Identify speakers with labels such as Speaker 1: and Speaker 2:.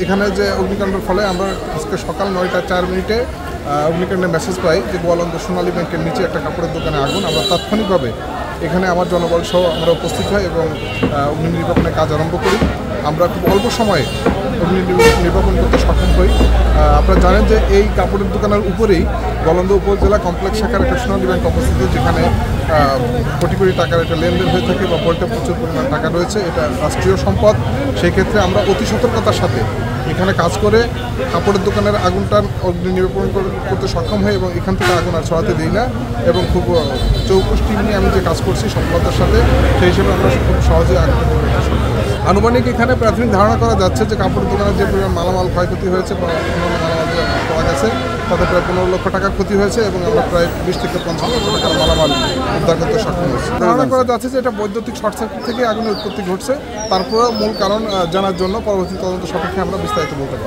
Speaker 1: এখানে যে অগ্নিকাণ্ডের ফলে আমরা আজকে সকাল 9টা 4 মিনিটে অগ্নিকাণ্ডের মেসেজ পাই যে গোয়ালন্দ সোনালী ব্যাংকের নিচে একটা কাপড়ের দোকানে আগুন। আমরা তাৎক্ষণিকভাবে এখানে আমার জনবল সহ আমরা উপস্থিত হই এবং অগ্নি নির্বাপনের কাজ আরম্ভ করি। আমরা খুব অল্প সময়ে অগ্নি নির্বাপন করতে সক্ষম হই। আপনারা জানেন যে এই কাপড়ের দোকানের উপরেই গোয়ালন্দ উপজেলা কমপ্লেক্স শাখার একটা সোনালী ব্যাংক অবস্থিত, যেখানে কোটি কোটি টাকার একটা লেনদেন হয়ে থাকে বা বলতে প্রচুর পরিমাণ টাকা রয়েছে। এটা রাষ্ট্রীয় সম্পদ। সেই ক্ষেত্রে আমরা অতি সতর্কতার সাথে এখানে কাজ করে কাপড়ের দোকানের আগুনটা অগ্নি নির্বাপন করতে সক্ষম হই এবং এখান থেকে আগুন আর ছড়াতে দিই না এবং খুব চৌকস টিম নিয়ে আমি যে কাজ করছি সফলতার সাথে, সেই হিসেবে আমরা খুব সহজে আগুন নির্বাপন করতে পারি। আনুমানিক এখানে প্রাথমিক ধারণা করা যাচ্ছে যে কাপড়ের দোকানের যে পরিমাণ মালামাল ক্ষয়ক্ষতি হয়েছে বা অন্যান্য মালামাল যে পাওয়া গেছে তাতে প্রায় 15 লক্ষ টাকার ক্ষতি হয়েছে এবং আমরা প্রায় 20 থেকে 50 লক্ষ টাকার মালামাল উদ্ধার করতে সক্ষম হয়েছি। ধারণা করা যাচ্ছে যে এটা বৈদ্যুতিক শর্ট সার্কিট থেকে আগুনের উৎপত্তি ঘটছে। তারপরে মূল কারণ জানার জন্য পরবর্তী তদন্ত সাপেক্ষে আমরা বিস্তারিত বলতে পারব।